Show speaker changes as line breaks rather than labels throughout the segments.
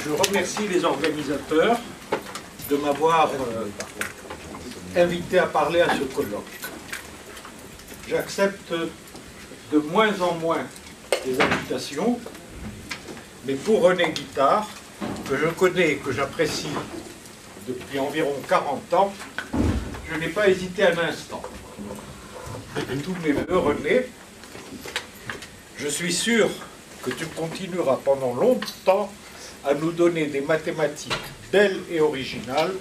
je remercie les organisateurs de m'avoir invité à parler à ce colloque. J'accepte de moins en moins les invitations, mais pour René Guittard, que je connais et que j'apprécie depuis environ 40 ans, je n'ai pas hésité un instant. Tous mes voeux, René. Je suis sûr que tu continueras pendant longtemps à nous donner des mathématiques belles et originales,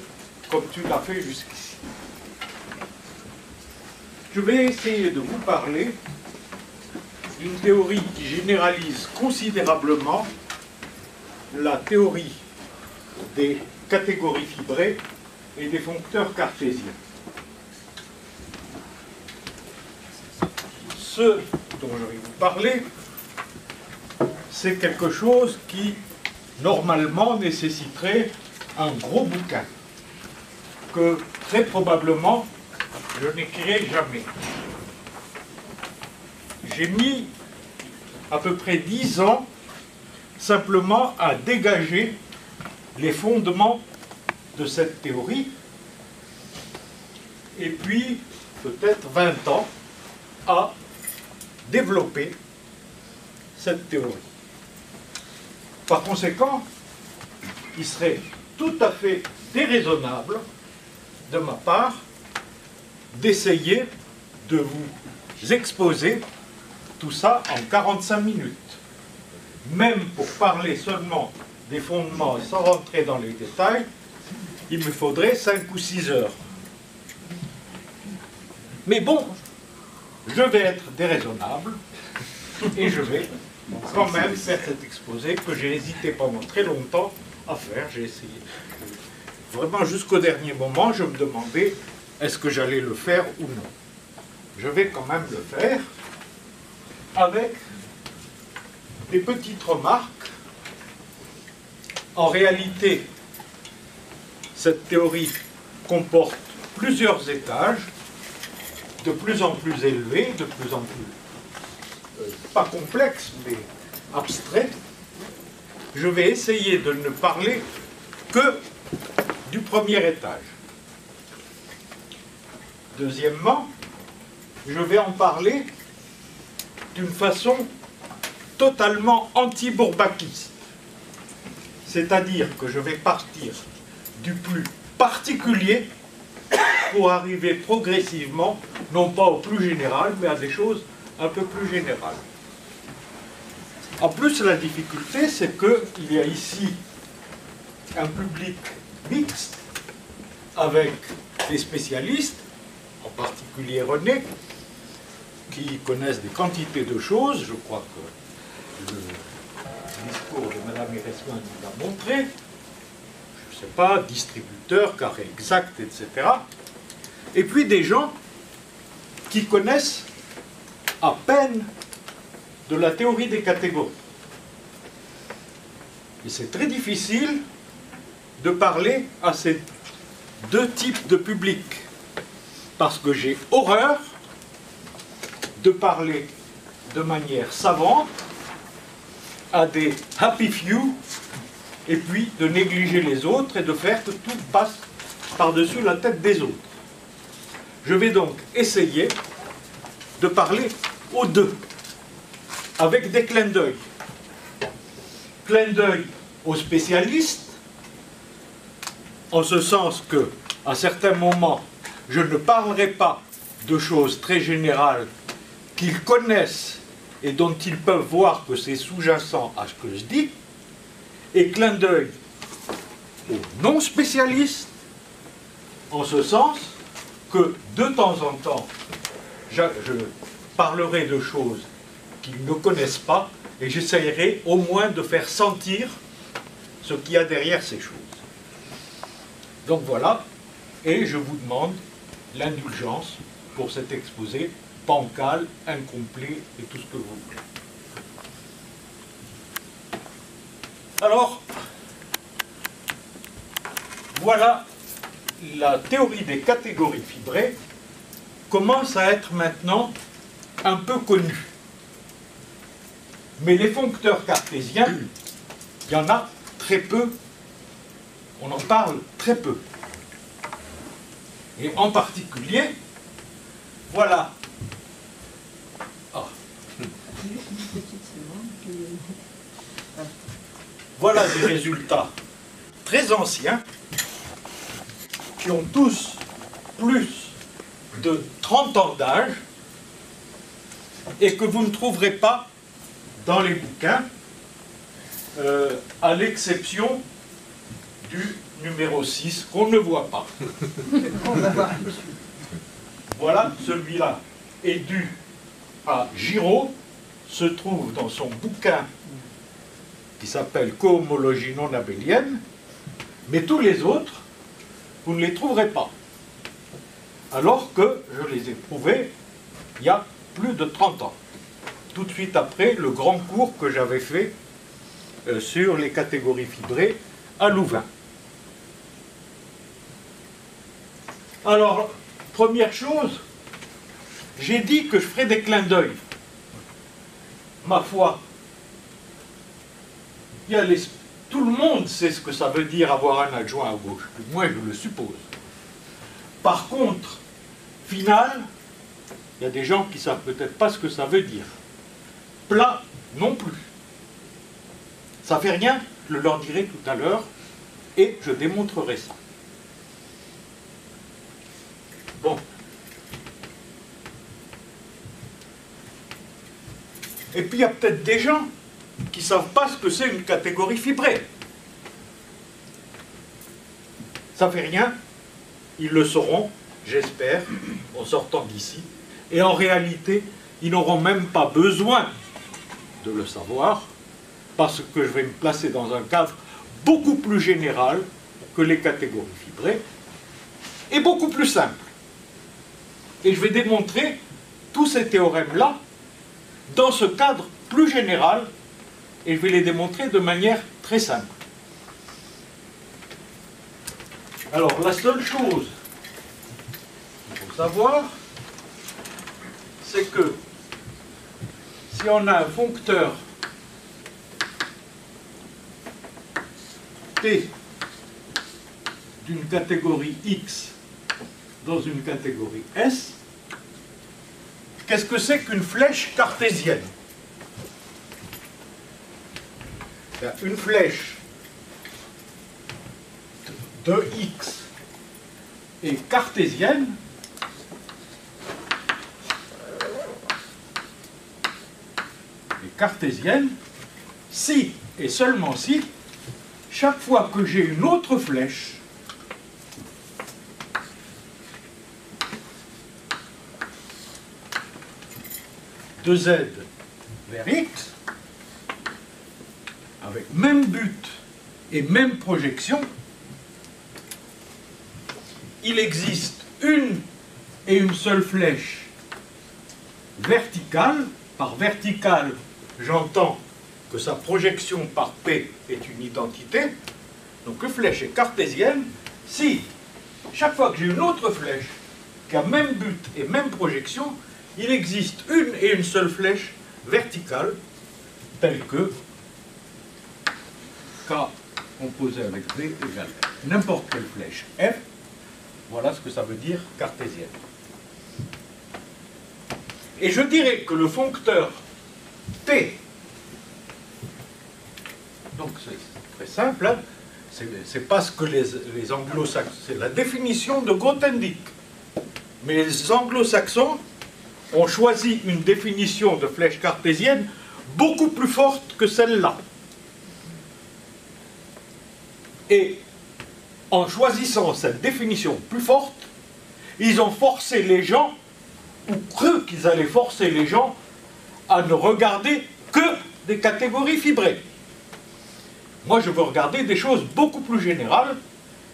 comme tu l'as fait jusqu'ici. Je vais essayer de vous parler d'une théorie qui généralise considérablement la théorie des catégories fibrées et des foncteurs cartésiens. Ce dont je vais vous parler, c'est quelque chose qui, normalement, nécessiterait un gros bouquin, que très probablement, je n'écrirai jamais. J'ai mis à peu près 10 ans simplement à dégager les fondements de cette théorie, et puis peut-être 20 ans à développer cette théorie. Par conséquent, il serait tout à fait déraisonnable de ma part d'essayer de vous exposer tout ça en 45 minutes. Même pour parler seulement des fondements sans rentrer dans les détails, il me faudrait 5 ou 6 heures. Mais bon, je vais être déraisonnable et je vais quand même faire cet exposé que j'ai hésité pendant très longtemps à faire. J'ai essayé. Vraiment jusqu'au dernier moment, je me demandais est-ce que j'allais le faire ou non. Je vais quand même le faire avec des petites remarques. En réalité, cette théorie comporte plusieurs étages, de plus en plus élevés, de plus en plus, pas complexes, mais abstraits. Je vais essayer de ne parler que du premier étage. Deuxièmement, je vais en parler d'une façon totalement anti-bourbakiste. C'est-à-dire que je vais partir du plus particulier pour arriver progressivement, non pas au plus général, mais à des choses un peu plus générales. En plus, la difficulté, c'est qu'il y a ici un public mixte avec des spécialistes, en particulier René, qui connaissent des quantités de choses. Je crois que le discours de Mme Eresman nous l'a montré. Je ne sais pas, distributeur, carré exact, etc. Et puis des gens qui connaissent à peine de la théorie des catégories. Et c'est très difficile de parler à ces deux types de publics, parce que j'ai horreur de parler de manière savante à des happy few, et puis de négliger les autres et de faire que tout passe par-dessus la tête des autres. Je vais donc essayer de parler aux deux, avec des clins d'œil. Clin d'œil aux spécialistes, en ce sens que, à certains moments, je ne parlerai pas de choses très générales qu'ils connaissent et dont ils peuvent voir que c'est sous-jacent à ce que je dis, et clin d'œil aux non-spécialistes, en ce sens que, de temps en temps, je parlerai de choses qu'ils ne connaissent pas, et j'essayerai au moins de faire sentir ce qu'il y a derrière ces choses. Donc voilà, et je vous demande l'indulgence pour cet exposé bancal, incomplet et tout ce que vous voulez. Alors, voilà, la théorie des catégories fibrées commence à être maintenant un peu connue. Mais les foncteurs cartésiens, il y en a très peu, on en parle très peu. Et en particulier, voilà. Ah. Voilà des résultats très anciens qui ont tous plus de 30 ans d'âge et que vous ne trouverez pas dans les bouquins, à l'exception du numéro 6 qu'on ne voit pas. Voilà, celui-là est dû à Giraud, se trouve dans son bouquin qui s'appelle Cohomologie non abélienne, mais tous les autres, vous ne les trouverez pas. Alors que je les ai trouvés il y a plus de 30 ans, tout de suite après le grand cours que j'avais fait sur les catégories fibrées à Louvain. Alors, première chose, j'ai dit que je ferais des clins d'œil. Ma foi, tout le monde sait ce que ça veut dire avoir un adjoint à gauche, du moins je le suppose. Par contre, final, il y a des gens qui ne savent peut-être pas ce que ça veut dire. Plat, non plus. Ça ne fait rien, je le leur dirai tout à l'heure, et je démontrerai ça. Bon. Et puis il y a peut-être des gens qui ne savent pas ce que c'est une catégorie fibrée. Ça ne fait rien, ils le sauront, j'espère, en sortant d'ici. Et en réalité, ils n'auront même pas besoin de le savoir, parce que je vais me placer dans un cadre beaucoup plus général que les catégories fibrées, et beaucoup plus simple. Et je vais démontrer tous ces théorèmes-là dans ce cadre plus général, et je vais les démontrer de manière très simple. Alors, la seule chose qu'il faut savoir, c'est que si on a un foncteur T d'une catégorie X dans une catégorie S, qu'est-ce que c'est qu'une flèche cartésienne? Une flèche de X est cartésienne si et seulement si chaque fois que j'ai une autre flèche de Z vers X, avec même but et même projection, il existe une et une seule flèche verticale. Par verticale, j'entends que sa projection par P est une identité. Donc une flèche est cartésienne si, chaque fois que j'ai une autre flèche qui a même but et même projection, il existe une et une seule flèche verticale, telle que K composé avec V égale F. N'importe quelle flèche F, voilà ce que ça veut dire cartésienne. Et je dirais que le foncteur T, donc c'est très simple, hein, c'est pas ce que les anglo-saxons, c'est la définition de Grothendieck. Mais les anglo-saxons ont choisi une définition de flèche cartésienne beaucoup plus forte que celle-là. Et en choisissant cette définition plus forte, ils ont forcé les gens, ou cru qu'ils allaient forcer les gens, à ne regarder que des catégories fibrées. Moi, je veux regarder des choses beaucoup plus générales,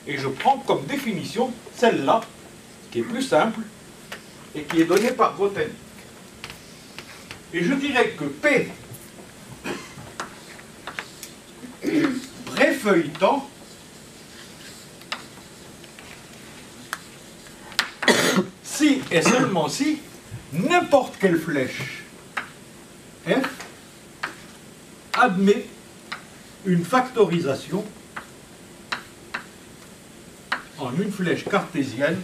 et je prends comme définition celle-là, qui est plus simple, et qui est donnée par Grothendieck. Et je dirais que P est préfeuilletant si et seulement si n'importe quelle flèche F admet une factorisation en une flèche cartésienne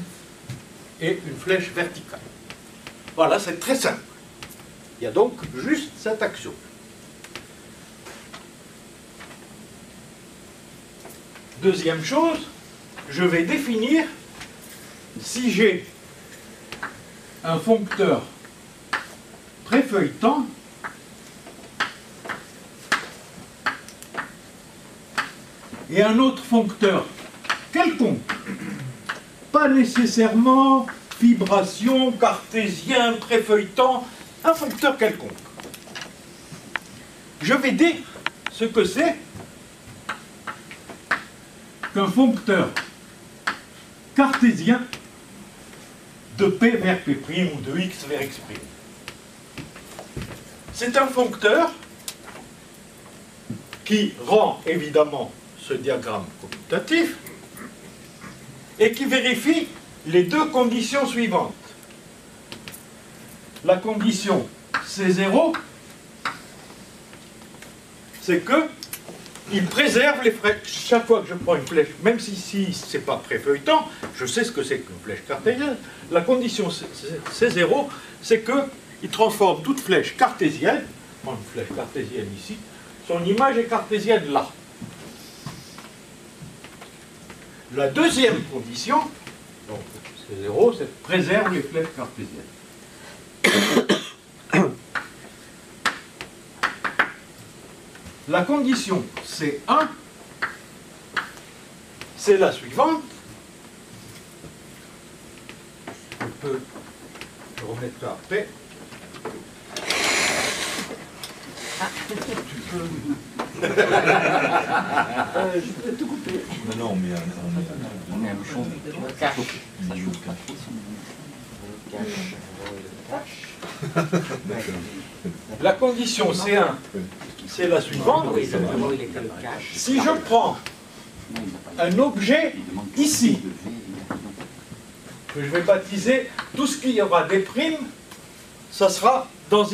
et une flèche verticale. Voilà, c'est très simple. Il y a donc juste cette action. Deuxième chose, je vais définir si j'ai un foncteur préfeuilletant et un autre foncteur quelconque, pas nécessairement fibration, cartésien, préfeuilletant, un foncteur quelconque. Je vais dire ce que c'est qu'un foncteur cartésien de P vers P' ou de X vers X'. C'est un foncteur qui rend évidemment ce diagramme commutatif et qui vérifie les deux conditions suivantes. La condition C0, c'est que il préserve les flèches. Chaque fois que je prends une flèche, même si ici ce n'est pas préfeuilletant, je sais ce que c'est qu'une flèche cartésienne. La condition C0, c'est qu'il transforme toute flèche cartésienne, une flèche cartésienne ici, son image est cartésienne là. La deuxième condition, donc C0, c'est préserve les flèches cartésiennes. La condition C1, c'est la suivante. Je peux remettre ça après. Tu peux...
je peux tout couper.
Non, mais
on met un bouchon. Le cache. Ça chauffe pas trop.
La condition C1, c'est la suivante. Si je prends un objet ici, que je vais baptiser, tout ce qui aura des primes, ça sera dans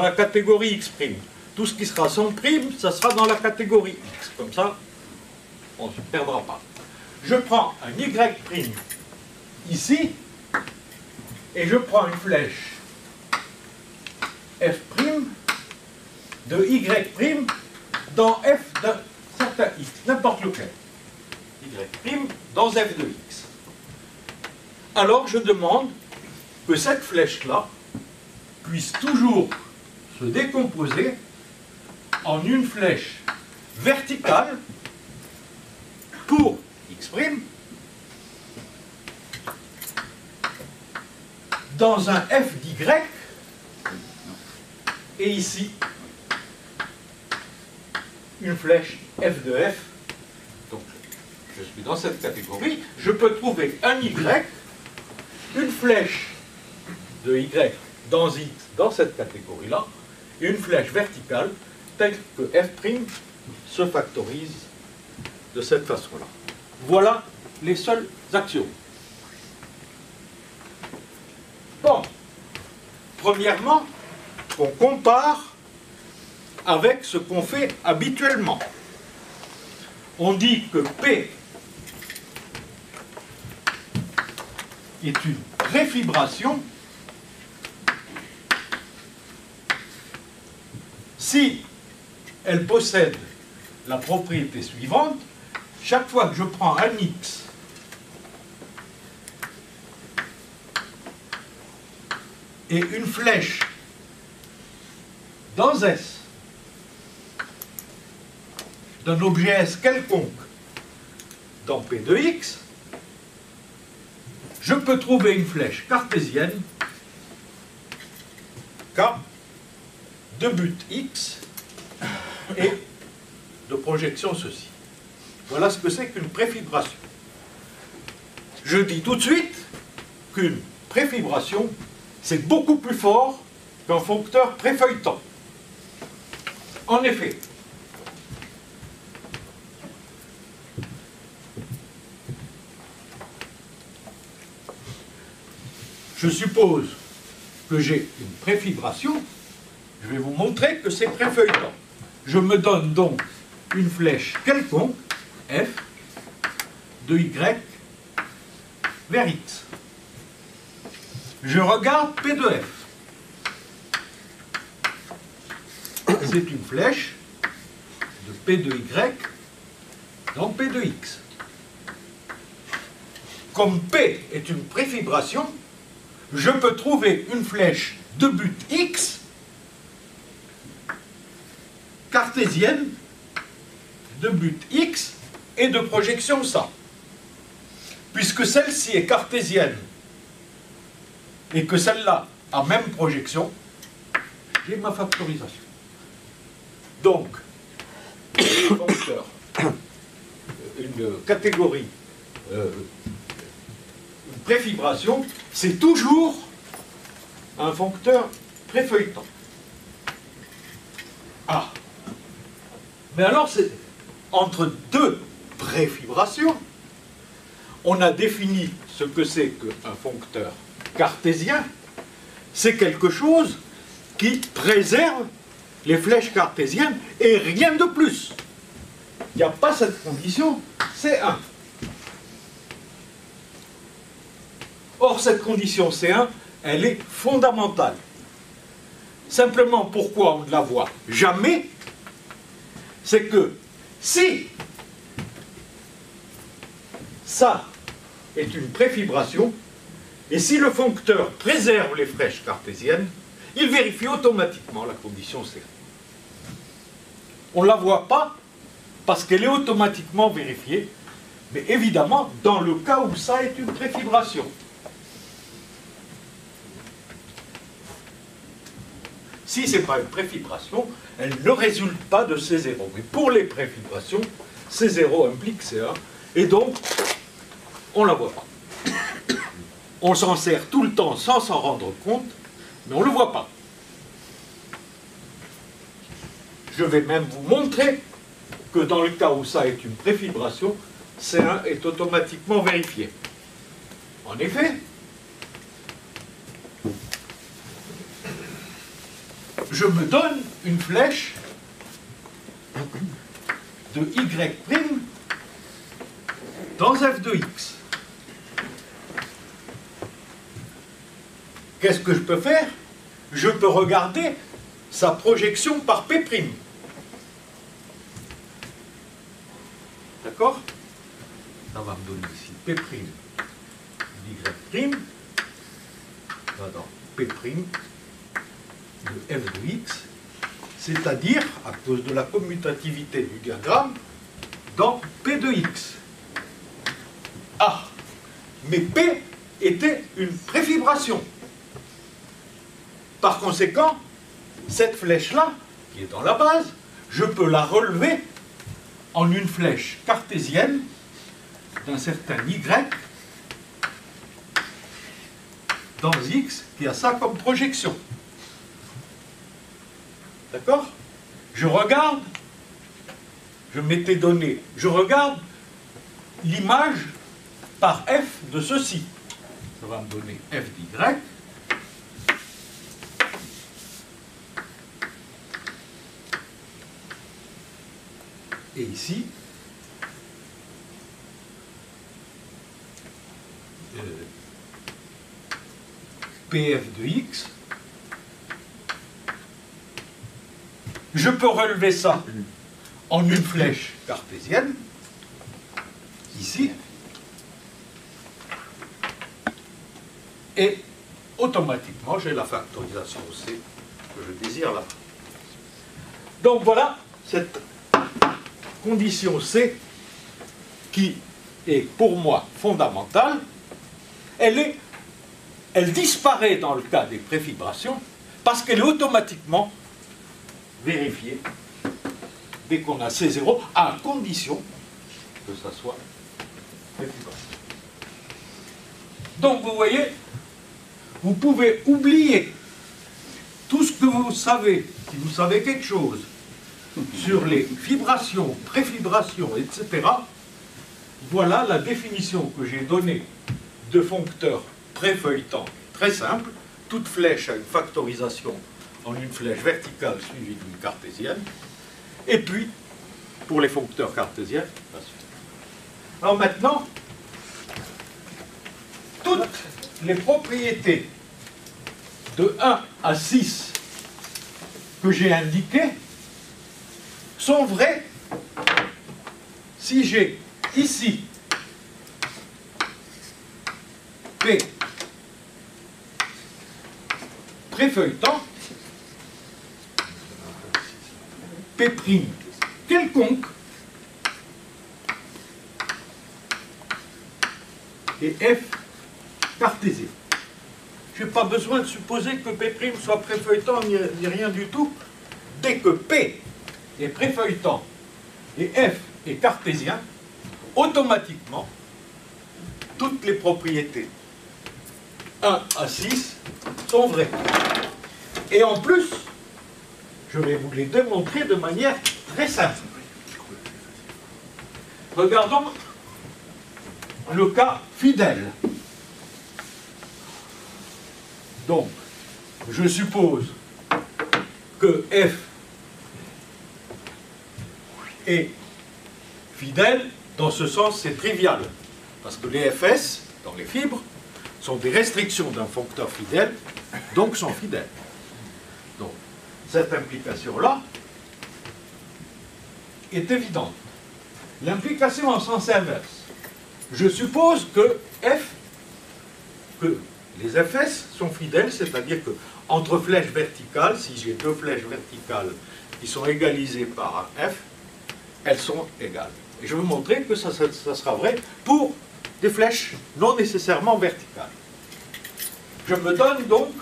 la catégorie X'. Tout ce qui sera sans prime, ça sera dans la catégorie X. Comme ça, on ne se perdra pas. Je prends un Y' ici, et je prends une flèche F' de Y' dans F d'un certain X, n'importe lequel. Y' dans F de X. Alors je demande que cette flèche-là puisse toujours se décomposer en une flèche verticale pour X' dans un F d'Y et ici une flèche F de F. Donc je suis dans cette catégorie, je peux trouver un Y, une flèche de Y dans X dans cette catégorie-là, et une flèche verticale telle que F' se factorise de cette façon-là. Voilà les seuls axiomes. Bon, premièrement, on compare avec ce qu'on fait habituellement. On dit que P est une préfibration si elle possède la propriété suivante: chaque fois que je prends un X et une flèche dans S d'un objet S quelconque dans P de X, je peux trouver une flèche cartésienne K de but X et de projection ceci. Voilà ce que c'est qu'une préfibration. Je dis tout de suite qu'une préfibration, c'est beaucoup plus fort qu'un foncteur préfeuilletant. En effet, je suppose que j'ai une préfibration, je vais vous montrer que c'est préfeuilletant. Je me donne donc une flèche quelconque, f, de y vers x. Je regarde P de f. C'est une flèche de P de y dans P de x. Comme P est une préfibration, je peux trouver une flèche de but x cartésienne de but x et de projection ça. Puisque celle-ci est cartésienne et que celle-là a même projection, j'ai ma factorisation. Donc, un foncteur, une catégorie, une préfibration, c'est toujours un foncteur préfeuilletant. Ah. Mais alors, c'est entre deux préfibrations, on a défini ce que c'est qu'un foncteur cartésien. C'est quelque chose qui préserve les flèches cartésiennes et rien de plus. Il n'y a pas cette condition, C1. Or, cette condition C1, elle est fondamentale. Simplement, pourquoi on ne la voit jamais, c'est que si ça est une préfibration, et si le foncteur préserve les flèches cartésiennes, il vérifie automatiquement la condition C1. On ne la voit pas parce qu'elle est automatiquement vérifiée, mais évidemment dans le cas où ça est une préfibration. Si ce n'est pas une préfibration, elle ne résulte pas de C0. Mais pour les préfibrations, C0 implique C1, et donc on ne la voit pas. On s'en sert tout le temps sans s'en rendre compte, mais on ne le voit pas. Je vais même vous montrer que dans le cas où ça est une préfibration, C1 est automatiquement vérifié. En effet, je me donne une flèche de Y' dans f de x. Qu'est-ce que je peux faire? Je peux regarder sa projection par P'. D'accord? Ça va me donner ici P' d'Y', va dans P' de f de x, c'est-à-dire, à cause de la commutativité du diagramme, dans P de x. Ah, mais P était une préfibration. Par conséquent, cette flèche-là, qui est dans la base, je peux la relever en une flèche cartésienne d'un certain Y dans X qui a ça comme projection. D'accord? Je regarde, je m'étais donné, je regarde l'image par F de ceci. Ça va me donner F d'Y. Et ici, PF de X, je peux relever ça en une flèche cartésienne, ici, et automatiquement j'ai la factorisation C que je désire là. Donc voilà cette condition C qui est pour moi fondamentale. Elle disparaît dans le cas des préfibrations parce qu'elle est automatiquement vérifiée dès qu'on a C0 à condition que ça soit préfibration. Donc vous voyez, vous pouvez oublier tout ce que vous savez, si vous savez quelque chose sur les fibrations, préfibrations, etc. Voilà la définition que j'ai donnée de foncteur préfeuilletant très simple. Toute flèche a une factorisation en une flèche verticale suivie d'une cartésienne. Et puis, pour les foncteurs cartésiens. Alors maintenant, toutes les propriétés de 1 à 6 que j'ai indiquées sont vraies si j'ai ici P préfeuilletant, P' quelconque et F cartésien. Je n'ai pas besoin de supposer que P' soit préfeuilletant ni rien du tout. Dès que P est préfeuilletant et F est cartésien, automatiquement, toutes les propriétés 1 à 6 sont vraies. Et en plus, je vais vous les démontrer de manière très simple. Regardons le cas fidèle. Donc, je suppose que F est fidèle. Dans ce sens, c'est trivial. Parce que les Fs, dans les fibres, sont des restrictions d'un foncteur fidèle, donc sont fidèles. Donc, cette implication-là est évidente. L'implication en sens inverse. Je suppose que les Fs sont fidèles, c'est-à-dire que entre flèches verticales, si j'ai deux flèches verticales qui sont égalisées par un F, elles sont égales. Et je vais vous montrer que ça sera vrai pour des flèches non nécessairement verticales. Je me donne donc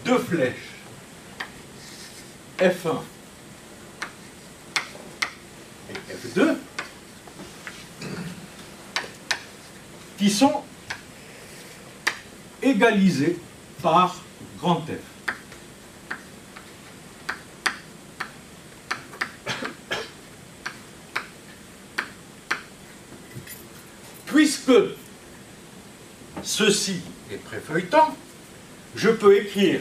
deux flèches F1 et F2 qui sont égalisées par grand F. Puisque ceci est préfeuilletant, je peux écrire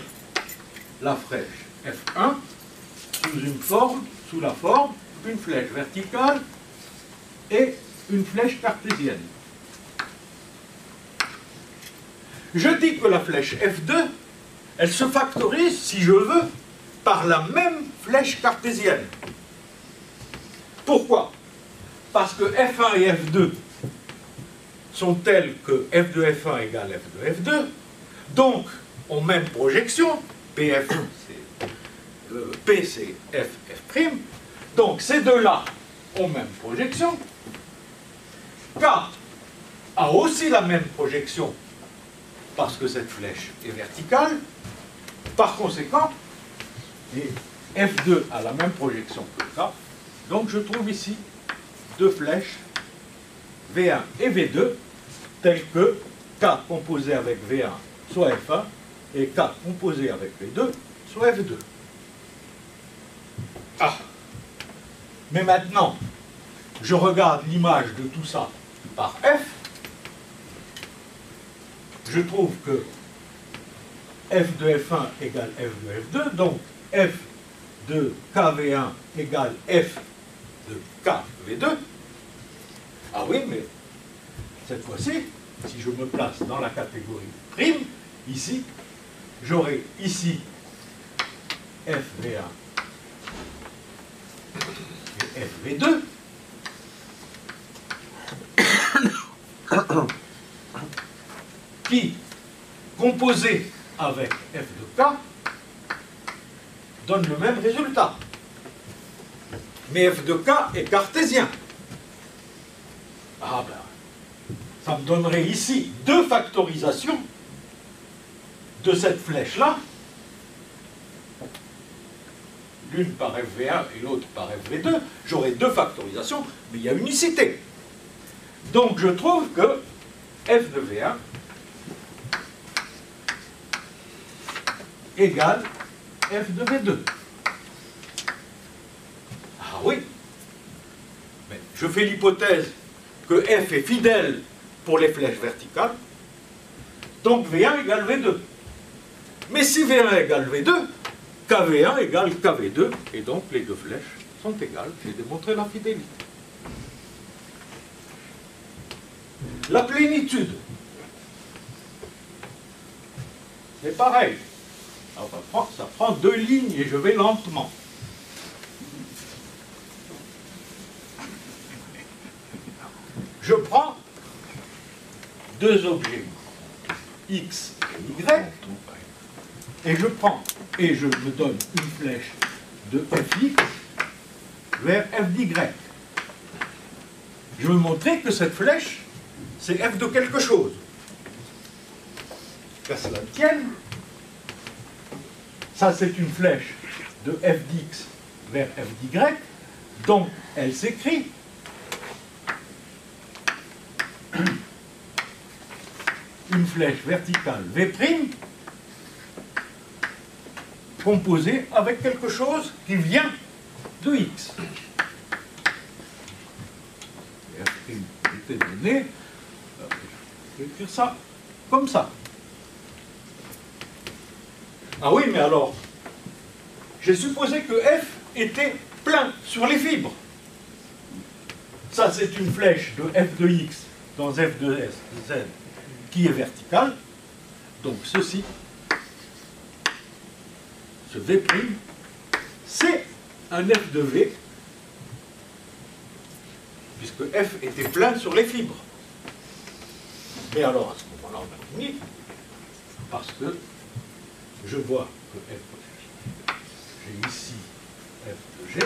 la flèche F1 sous la forme une flèche verticale et une flèche cartésienne. Je dis que la flèche F2, elle se factorise, si je veux, par la même flèche cartésienne. Pourquoi? Parce que F1 et F2 sont telles que F2F1 égale F2F2, donc ont même projection, P c'est F', donc ces deux-là ont même projection, K a aussi la même projection, parce que cette flèche est verticale, par conséquent, et F2 a la même projection que K, donc je trouve ici deux flèches V1 et V2, telles que K composé avec V1 soit F1 et K composé avec V2 soit F2. Ah! Mais maintenant, je regarde l'image de tout ça par F, je trouve que F de F1 égale F de F2, donc F de KV1 égale F de KV2. Ah oui, mais cette fois-ci, si je me place dans la catégorie prime, ici, j'aurai ici FV1 et FV2 qui, composés avec F de K, donnent le même résultat. Mais F de K est cartésien. Ah ben, ça me donnerait ici deux factorisations de cette flèche-là, l'une par FV1 et l'autre par FV2, j'aurai deux factorisations, mais il y a unicité. Donc je trouve que F de V1 égale F de V2. Ah oui, mais je fais l'hypothèse que F est fidèle pour les flèches verticales, donc V1 égale V2. Mais si V1 égale V2, KV1 égale KV2, et donc les deux flèches sont égales. J'ai démontré la fidélité. La plénitude. C'est pareil. Alors, ça prend 2 lignes et je vais lentement. Je prends 2 objets, X et Y, et je prends, et je me donne une flèche de Fx vers f d'y. Je veux montrer que cette flèche, c'est f de quelque chose. Qu'à cela tienne, ça c'est une flèche de f d'x vers f d'y, donc elle s'écrit une flèche verticale V' composée avec quelque chose qui vient de x. F' était donné, je vais écrire ça comme ça. Ah oui, mais alors, j'ai supposé que F était plein sur les fibres. Ça, c'est une flèche de f de x dans f de z qui est verticale. Donc ceci, ce V', c'est un f de V, puisque f était plein sur les fibres. Mais alors, à ce moment-là, on a fini, parce que je vois que f, j'ai ici f de g,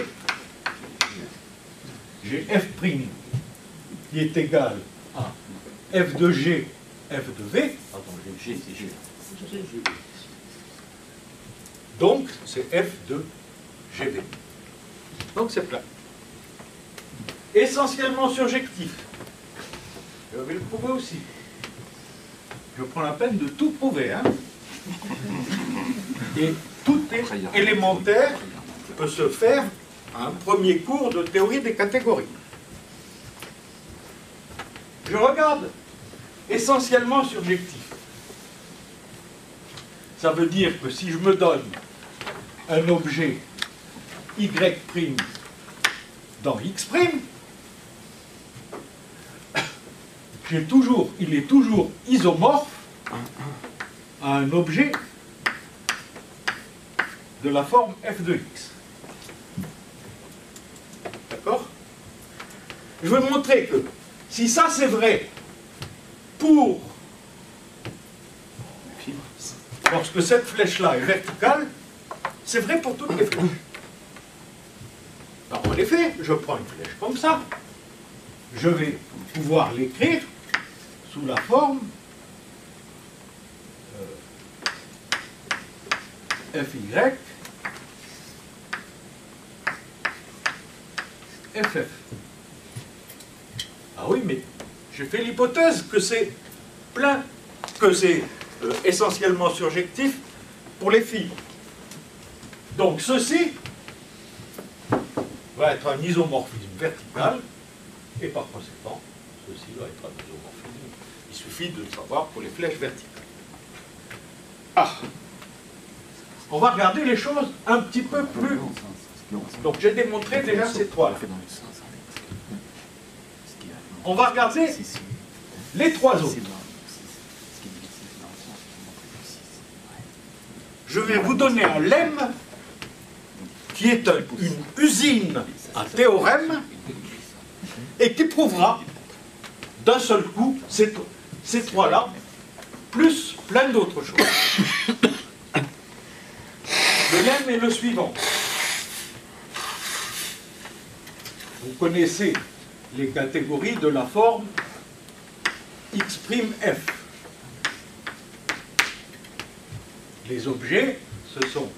j'ai f' qui est égal à f de g, f de v. Pardon, j'ai g, c'est g. Donc, c'est f de gv. Donc, c'est plein. Essentiellement surjectif. Je vais le prouver aussi. Je prends la peine de tout prouver. Hein. Et tout est élémentaire peut se faire à un premier cours de théorie des catégories. Je regarde essentiellement surjectif. Ça veut dire que si je me donne un objet y' dans x', il est toujours isomorphe à un objet de la forme f de x. D'accord? Je vais montrer que si ça c'est vrai pour lorsque cette flèche-là est verticale, c'est vrai pour toutes les flèches. Alors, en effet, je prends une flèche comme ça, je vais pouvoir l'écrire sous la forme FY FF. Ah oui, mais j'ai fait l'hypothèse que c'est plein, que c'est essentiellement surjectif pour les fibres. Donc ceci va être un isomorphisme vertical et par conséquent, ceci va être un isomorphisme. Il suffit de le savoir pour les flèches verticales. Ah, on va regarder les choses un petit peu plus. Donc j'ai démontré déjà ces trois-là. On va regarder les trois autres. Je vais vous donner un lemme qui est une usine à théorème et qui prouvera d'un seul coup ces trois-là, plus plein d'autres choses. Le lemme est le suivant. Vous connaissez les catégories de la forme X'(f). Les objets, ce sont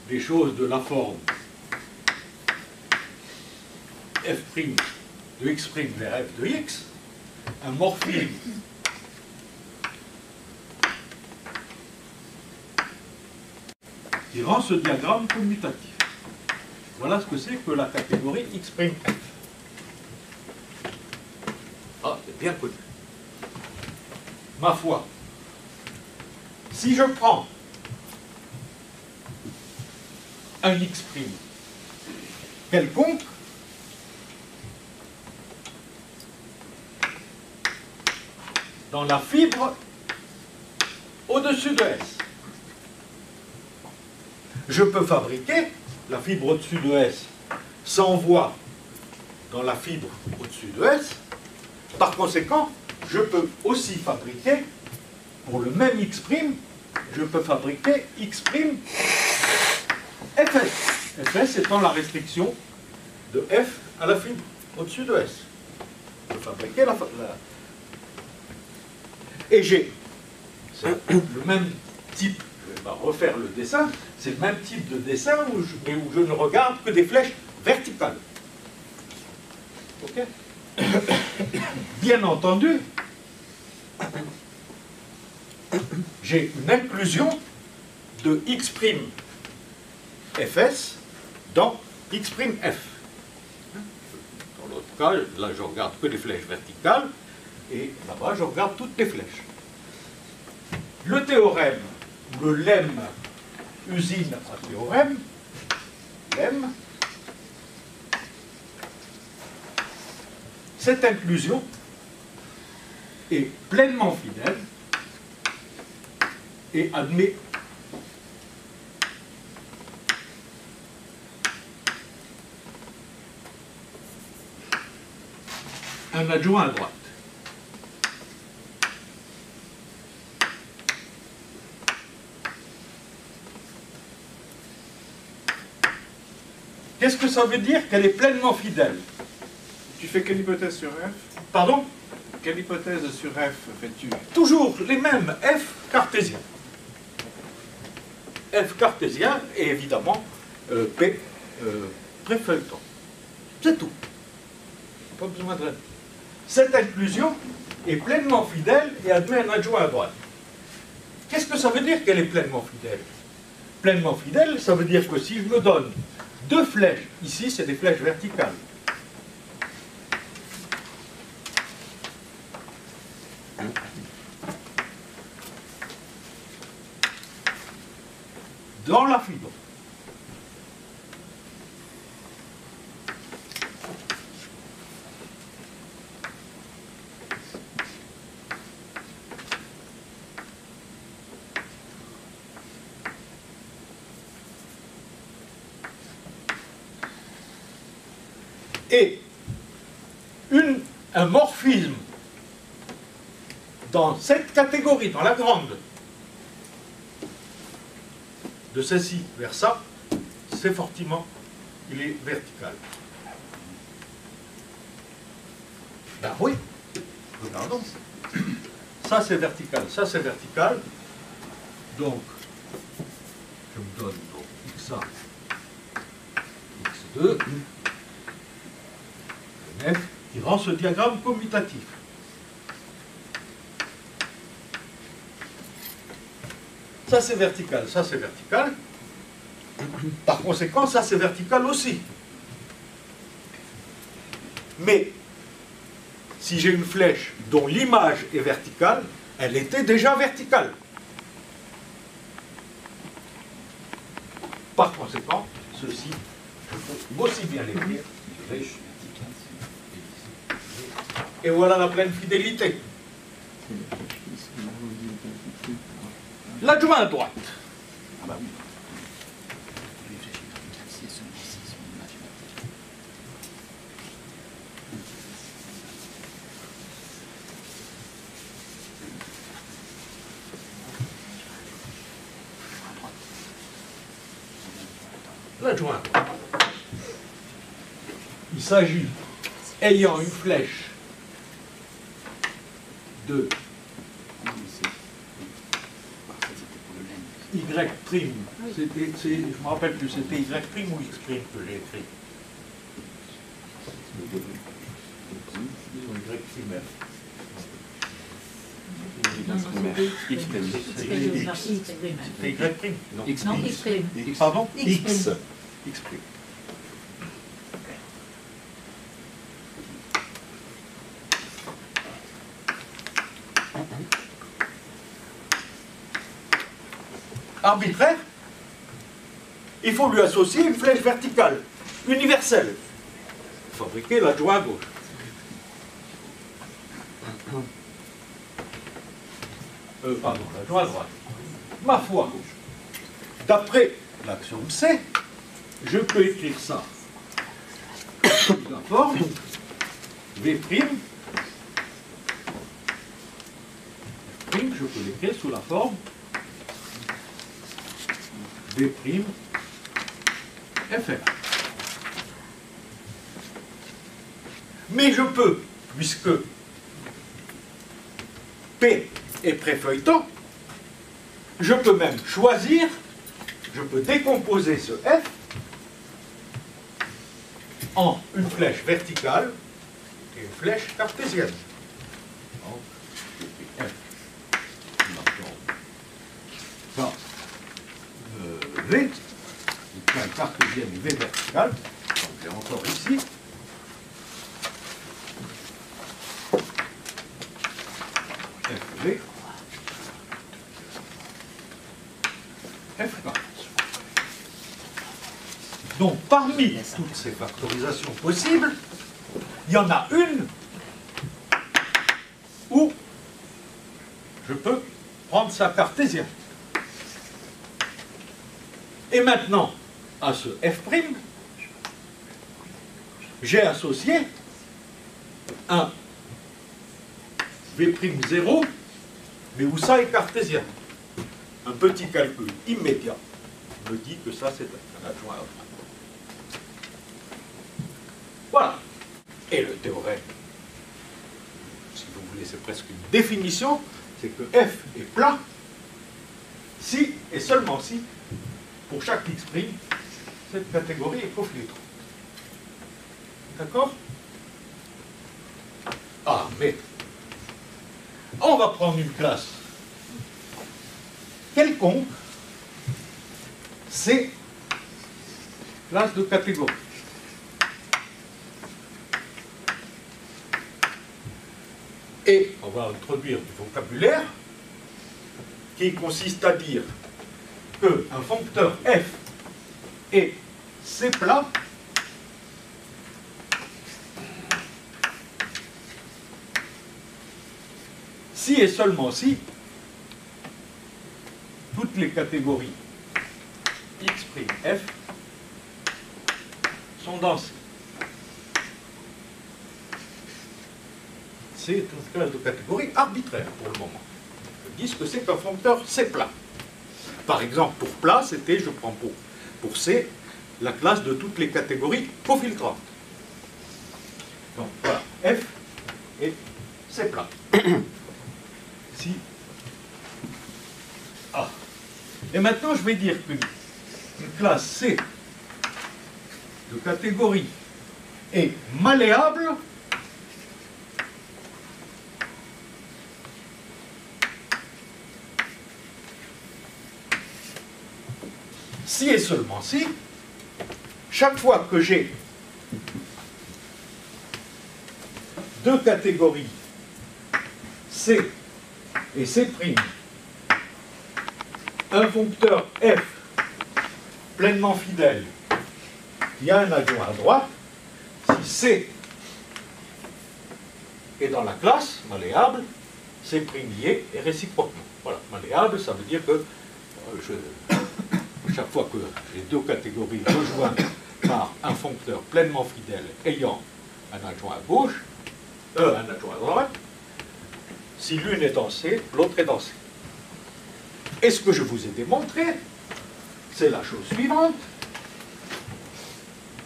des choses de la forme f' de x' vers f de x, un morphisme qui rend ce diagramme commutatif. Voilà ce que c'est que la catégorie X'(f). Ah, c'est bien connu. Ma foi, si je prends un X' quelconque, dans la fibre au-dessus de S. Je peux fabriquer la fibre au-dessus de S s'envoie dans la fibre au-dessus de S. Par conséquent, je peux aussi fabriquer, pour le même X', je peux fabriquer X' Fs. Fs étant la restriction de F à la fibre au-dessus de S. Je peux fabriquer la... Et j'ai le même type, je ne vais pas refaire le dessin, c'est le même type de dessin où je ne regarde que des flèches verticales. Ok? Bien entendu, j'ai une inclusion de X' Fs dans X' F. Dans l'autre cas, là je regarde que des flèches verticales, et là-bas je regarde toutes les flèches. Le théorème, le lemme usine à théorème, lemme, cette inclusion est pleinement fidèle et admet un adjoint à droite. Qu'est-ce que ça veut dire qu'elle est pleinement fidèle?
Tu fais quelle hypothèse sur F?
Pardon?
Quelle hypothèse sur F fais-tu?
Toujours les mêmes, F cartésien. F cartésien et évidemment P préfeuilleton. C'est tout. Pas besoin de... Cette inclusion est pleinement fidèle et admet un adjoint à droite. Qu'est-ce que ça veut dire qu'elle est pleinement fidèle? Pleinement fidèle, ça veut dire que si je me donne deux flèches, ici c'est des flèches verticales, dans la fibre, et un morphisme dans cette catégorie, dans la grande, de ceci vers ça, c'est fortement, il est vertical. Ben oui, regardons. Ça c'est vertical, ça c'est vertical. Donc, je me donne donc x1, x2, F, qui rend ce diagramme commutatif. Ça c'est vertical, ça c'est vertical. Par conséquent, ça c'est vertical aussi. Mais, si j'ai une flèche dont l'image est verticale, elle était déjà verticale. Par conséquent, ceci, je peux aussi bien l'écrire. Et voilà la pleine fidélité. L'adjoint à droite. L'adjoint à droite. Il s'agit, ayant une flèche de Y', je me rappelle plus, c'était Y' ou X' que j'ai écrit. C'était Y'.
Non,
X'.
Pardon?
X'.
X'. Arbitraire il faut lui associer une flèche verticale, universelle. Fabriquer l'adjoint à gauche. Pardon, l'adjoint à droite. Ma foi, d'après l'axiome C, je peux écrire ça sous la forme V', je peux l'écrire sous la forme V', FR. Mais je peux, puisque P est préfeuilletant, je peux même choisir, je peux décomposer ce F en une flèche verticale et une flèche cartésienne. Donc, F, ça, V, égale cartésienne et V verticale. Donc j'ai encore ici. FV, F'. Donc, parmi toutes ces factorisations possibles, il y en a une où je peux prendre sa cartésienne. Et maintenant, à ce F', j'ai associé un V'0, mais où ça est cartésien. Un petit calcul immédiat me dit que ça, c'est un adjoint à droite. Voilà. Et le théorème, si vous voulez, c'est presque une définition, c'est que F est plat si et seulement si, pour chaque x', cette catégorie est cofiltrante. D'accord? Ah, mais on va prendre une classe quelconque, c'est classe de catégorie. Et on va introduire du vocabulaire qui consiste à dire qu'un foncteur f est C plat si et seulement si toutes les catégories x', f sont dans C. C'est une classe de catégorie arbitraire pour le moment. Je dis ce que c'est qu'un foncteur C plat. Par exemple, pour plat, c'était, je prends pour C, la classe de toutes les catégories cofiltrantes. Donc voilà, F et C plat. Si A. Et maintenant, je vais dire qu'une classe C de catégorie est malléable si et seulement si, chaque fois que j'ai deux catégories C et C', un foncteur f pleinement fidèle qui a un adjoint à droite, si C est dans la classe malléable, C' y est et réciproquement. Voilà, malléable, ça veut dire que chaque fois que j'ai deux catégories rejointes par un foncteur pleinement fidèle ayant un adjoint à gauche, un adjoint à droite, si l'une est dans C, l'autre est dans C. Et ce que je vous ai démontré, c'est la chose suivante.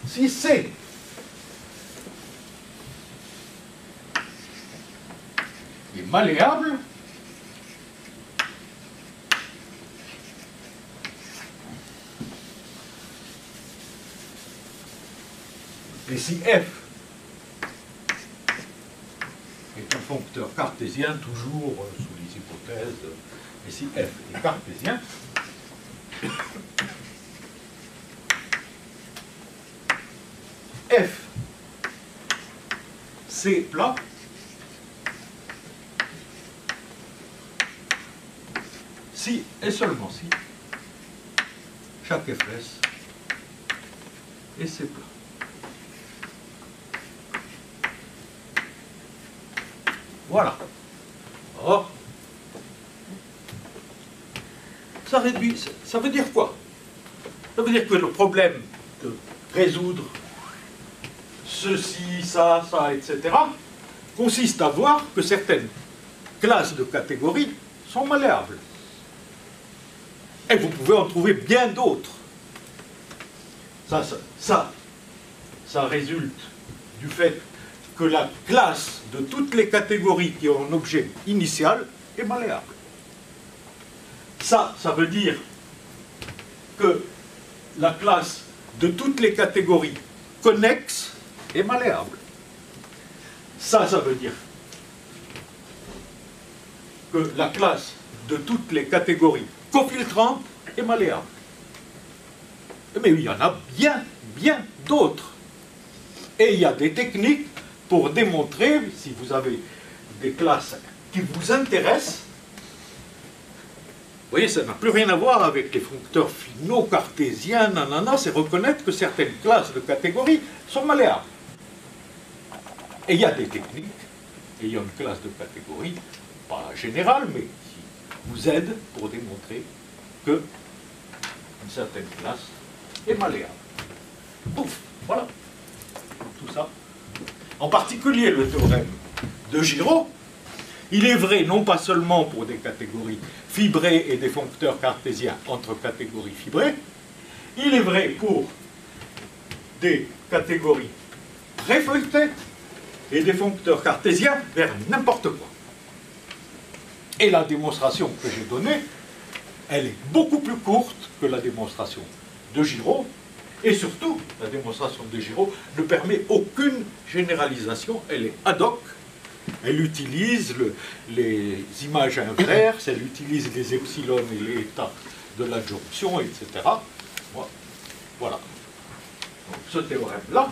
Si C est malléable, et si f est un foncteur cartésien, toujours sous les hypothèses, et si f est cartésien, f C plat si et seulement si chaque fs et c'est plat. Voilà. Or, ça réduit, ça veut dire quoi? Ça veut dire que le problème de résoudre ceci, ça, etc., consiste à voir que certaines classes de catégories sont malléables. Et vous pouvez en trouver bien d'autres. Ça résulte du fait que la classe de toutes les catégories qui ont un objet initial est malléable. Ça veut dire que la classe de toutes les catégories connexes est malléable. Ça veut dire que la classe de toutes les catégories cofiltrantes est malléable. Mais il y en a bien d'autres. Et il y a des techniques pour démontrer, si vous avez des classes qui vous intéressent, vous voyez, ça n'a plus rien à voir avec les foncteurs finaux cartésiens, nanana, c'est reconnaître que certaines classes de catégories sont malléables. Et il y a des techniques, et il y a une classe de catégorie, pas générale, mais qui vous aide pour démontrer que une certaine classe est malléable. Pouf, voilà. Tout ça. En particulier le théorème de Giraud, il est vrai non pas seulement pour des catégories fibrées et des foncteurs cartésiens entre catégories fibrées, il est vrai pour des catégories préfeuilletées et des foncteurs cartésiens vers n'importe quoi. Et la démonstration que j'ai donnée, elle est beaucoup plus courte que la démonstration de Giraud, et surtout, la démonstration de Giraud ne permet aucune généralisation, elle est ad hoc, elle utilise les images inverses, elle utilise les epsilon et les états de l'adjonction, etc. Voilà. Donc, ce théorème-là,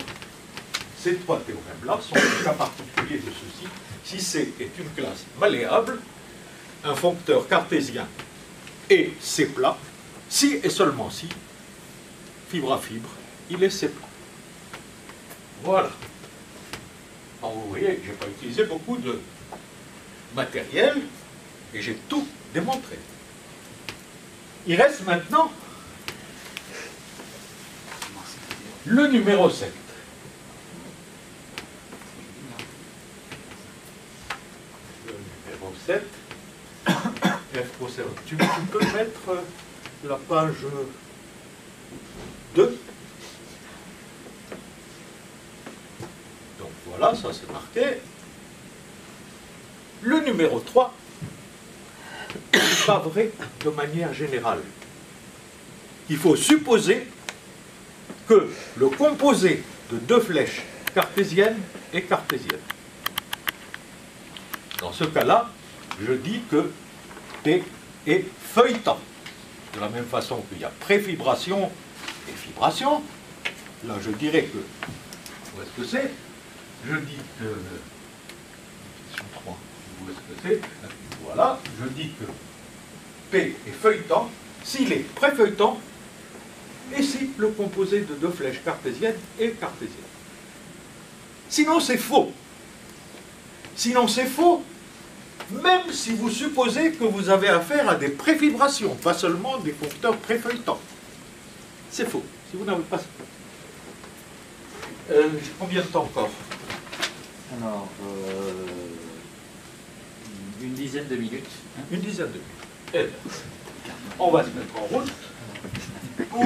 ces trois théorèmes-là sont des cas particuliers de ceci. Si C est une classe malléable, un foncteur cartésien et C plat, si et seulement si, fibre à fibre, il est C plat. Voilà. Alors vous voyez, je n'ai pas utilisé beaucoup de matériel et j'ai tout démontré. Il reste maintenant le numéro 7. Le numéro 7. Tu peux mettre la page 2. Donc voilà, ça c'est marqué. Le numéro 3 n'est pas vrai de manière générale. Il faut supposer que le composé de deux flèches cartésiennes est cartésien. Dans ce cas-là, je dis que P est feuilletant. De la même façon qu'il y a préfibration et fibration, là je dirais que, où est-ce que c'est? Je dis que, question 3, où est-ce que c'est? Voilà, je dis que P est feuilletant s'il est préfeuilletant et si le composé de deux flèches cartésiennes est cartésien. Sinon c'est faux. Sinon c'est faux, même si vous supposez que vous avez affaire à des préfibrations, pas seulement des foncteurs préfeuilletants. C'est faux. Si vous n'avez pas... combien de temps encore?
Alors, une dizaine de minutes. Hein.
Une dizaine de minutes. Eh bien, on va se mettre en route pour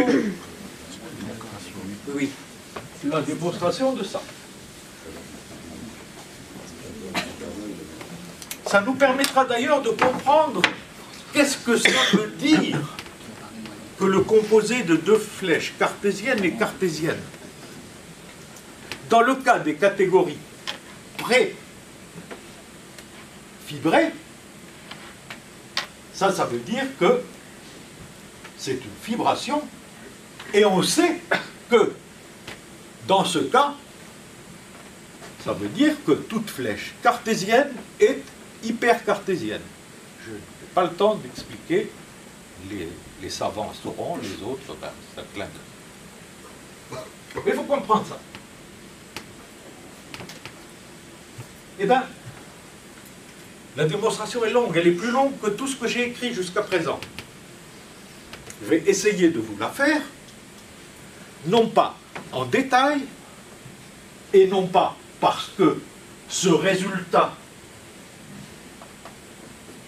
la démonstration de ça. Ça nous permettra d'ailleurs de comprendre qu'est-ce que ça veut dire que le composé de deux flèches cartésiennes est cartésienne. Dans le cas des catégories pré-fibrées, ça veut dire que c'est une fibration et on sait que dans ce cas, ça veut dire que toute flèche cartésienne est hypercartésienne. Je n'ai pas le temps d'expliquer, les savants sauront, les autres, ben, c'est un clin d'œil. Il faut comprendre ça. Eh bien, la démonstration est longue, elle est plus longue que tout ce que j'ai écrit jusqu'à présent. Je vais essayer de vous la faire, non pas en détail, et non pas parce que ce résultat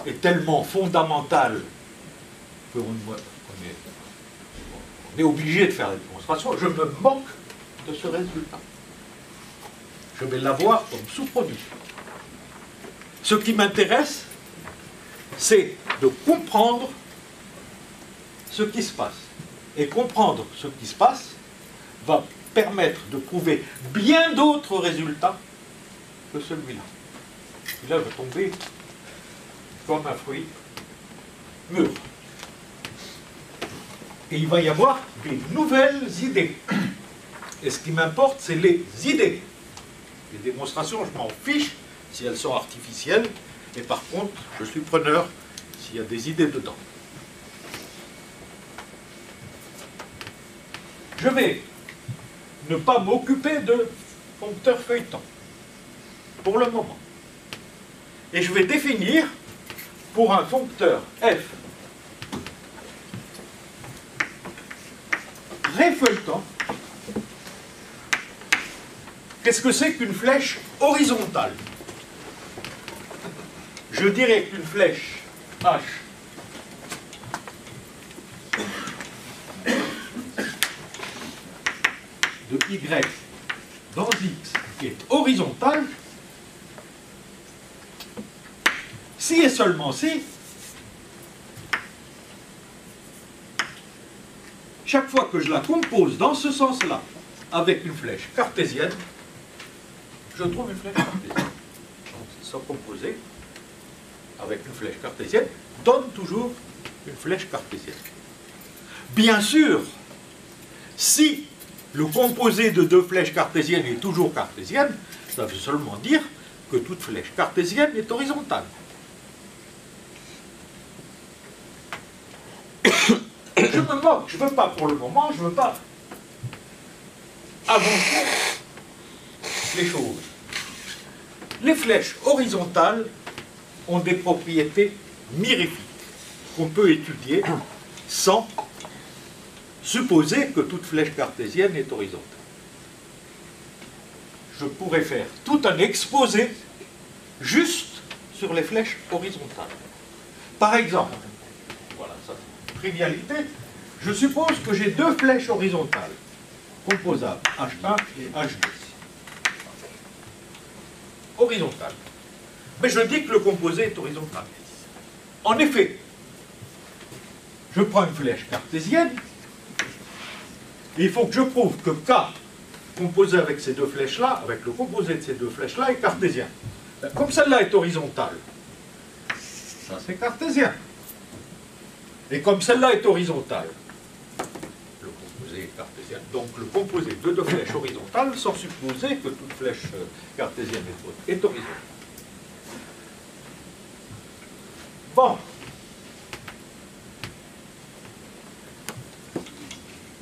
est tellement fondamental qu'on est obligé de faire la démonstration. Je me moque de ce résultat. Je vais l'avoir comme sous-produit. Ce qui m'intéresse, c'est de comprendre ce qui se passe. Et comprendre ce qui se passe va permettre de prouver bien d'autres résultats que celui-là. Celui-là va tomber comme un fruit mûr. Et il va y avoir des nouvelles idées. Et ce qui m'importe, c'est les idées. Les démonstrations, je m'en fiche si elles sont artificielles. Et par contre, je suis preneur s'il y a des idées dedans. Je vais ne pas m'occuper de foncteurs feuilletons pour le moment. Et je vais définir pour un foncteur f réfeuilletant, qu'est-ce que c'est qu'une flèche horizontale? Je dirais qu'une flèche h de y dans x qui est horizontale, si et seulement si, chaque fois que je la compose dans ce sens-là, avec une flèche cartésienne, je trouve une flèche cartésienne. Donc, ça composé avec une flèche cartésienne donne toujours une flèche cartésienne. Bien sûr, si le composé de deux flèches cartésiennes est toujours cartésienne, ça veut seulement dire que toute flèche cartésienne est horizontale. Je me moque, je ne veux pas pour le moment, je ne veux pas avancer les choses. Les flèches horizontales ont des propriétés mirifiques qu'on peut étudier sans supposer que toute flèche cartésienne est horizontale. Je pourrais faire tout un exposé juste sur les flèches horizontales. Par exemple, voilà, ça c'est une trivialité, je suppose que j'ai deux flèches horizontales, composables H1 et H2. Horizontales. Mais je dis que le composé est horizontal. En effet, je prends une flèche cartésienne, et il faut que je prouve que K, composé avec ces deux flèches-là, avec le composé de ces deux flèches-là, est cartésien. Comme celle-là est horizontale, ça c'est cartésien. Et comme celle-là est horizontale, le composé est cartésien. Donc le composé de deux flèches horizontales, sans supposer que toute flèche cartésienne est horizontale. Bon.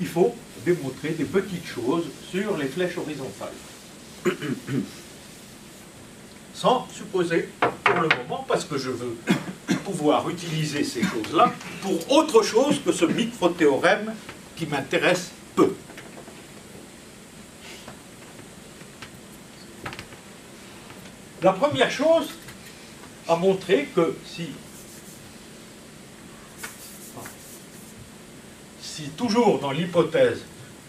Il faut démontrer des petites choses sur les flèches horizontales. Sans supposer pour le moment, parce que je veux pouvoir utiliser ces choses-là pour autre chose que ce micro-théorème qui m'intéresse peu. La première chose à montrer que si toujours dans l'hypothèse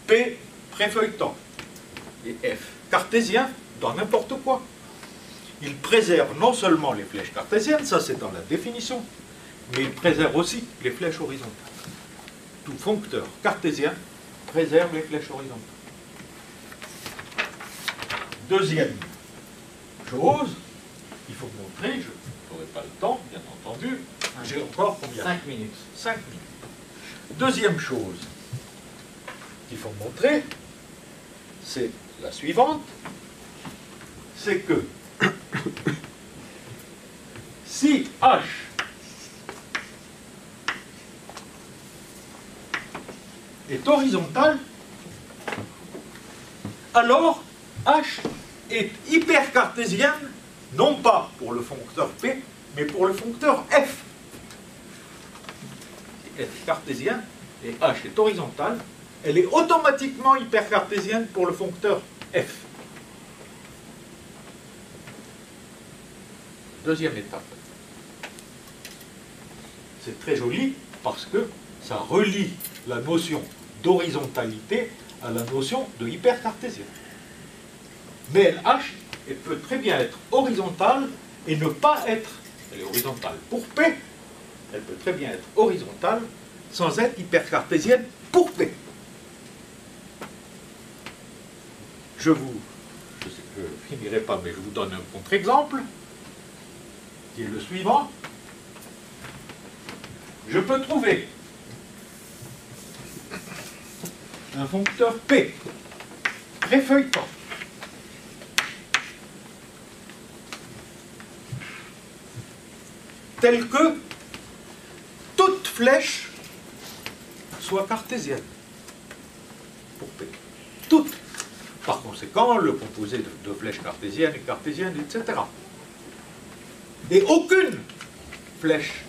P préfeuilletant et F cartésien dans n'importe quoi, il préserve non seulement les flèches cartésiennes, ça c'est dans la définition, mais il préserve aussi les flèches horizontales. Tout foncteur cartésien préserve les flèches horizontales. Deuxième chose, il faut montrer, je n'aurai pas le temps, bien entendu, j'ai encore combien?
5 minutes.
5 minutes. Deuxième chose qu'il faut montrer, c'est la suivante, c'est que si H est horizontal, alors H est hypercartésien, non pas pour le foncteur P, mais pour le foncteur F. F est cartésien et H est horizontal, elle est automatiquement hypercartésienne pour le foncteur F. Deuxième étape. C'est très joli parce que ça relie la notion d'horizontalité à la notion de hypercartésien. Mais H, elle peut très bien être horizontale et ne pas être, elle est horizontale pour P, elle peut très bien être horizontale sans être hypercartésienne pour P. Je ne finirai pas, mais je vous donne un contre-exemple, qui est le suivant. Je peux trouver un foncteur P préfeuilletant tel que toute flèche soit cartésienne pour P. Toute. Par conséquent, le composé de flèches cartésiennes est cartésienne, etc. Et aucune flèche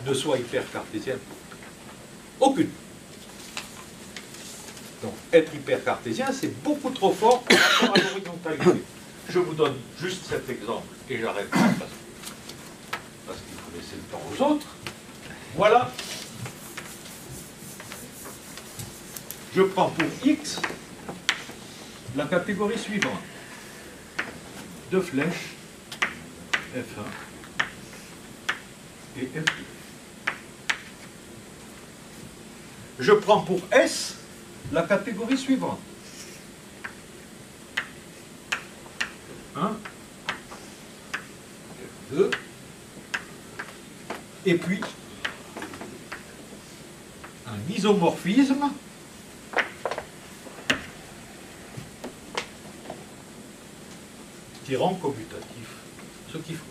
ne soit hypercartésienne pour P. Aucune. Donc, être hypercartésien, c'est beaucoup trop fort par rapport à l'horizontalité. Je vous donne juste cet exemple et j'arrête parce qu'il faut laisser le temps aux autres. Voilà. Je prends pour X la catégorie suivante. Deux flèches, F1 et F2. Je prends pour S la catégorie suivante. 1, 2, et puis un isomorphisme qui rend commutatif ce qu'il faut.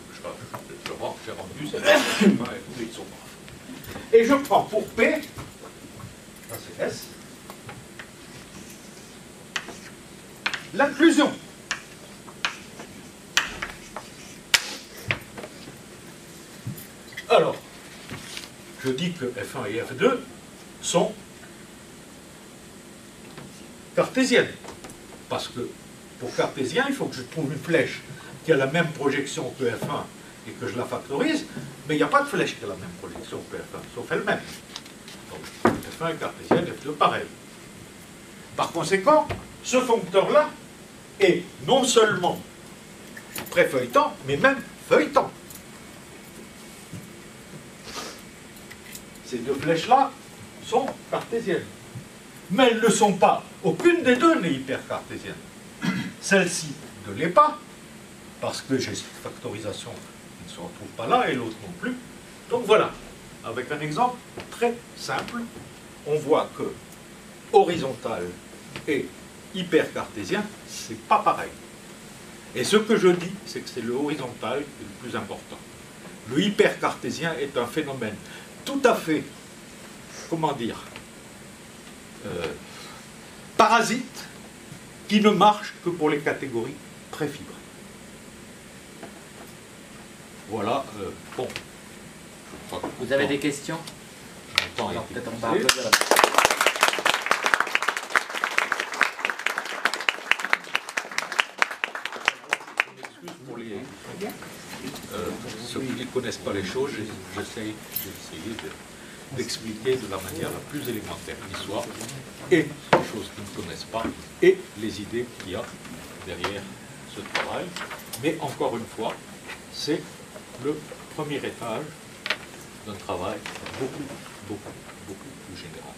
J'ai rendu cette isomorphe. Et je prends pour P, ça c'est S, l'inclusion. Alors, je dis que F1 et F2 sont cartésiennes. Parce que pour cartésien, il faut que je trouve une flèche qui a la même projection que F1 et que je la factorise, mais il n'y a pas de flèche qui a la même projection que F1, sauf elle-même. Donc F1 est cartésienne, F2 pareil. Par conséquent, ce foncteur-là est non seulement préfeuilletant, mais même feuilletant. Ces deux flèches-là sont cartésiennes. Mais elles ne sont pas, aucune des deux n'est hypercartésienne. Celle-ci ne l'est pas, parce que j'ai cette factorisation qui ne se retrouve pas là, et l'autre non plus. Donc voilà, avec un exemple très simple, on voit que horizontal et hypercartésien, c'est pas pareil. Et ce que je dis, c'est que c'est le horizontal qui est le plus important. Le hypercartésien est un phénomène tout à fait, comment dire, parasite, qui ne marche que pour les catégories préfibrées. Voilà, bon.
Vous avez des questions?
Alors,
peut-être on va applaudir.
Pour ceux qui ne connaissent pas les choses, j'essaie d'expliquer de la manière la plus élémentaire qui soit, et les choses qu'ils ne connaissent pas, et les idées qu'il y a derrière ce travail. Mais encore une fois, c'est le premier étage d'un travail beaucoup plus général.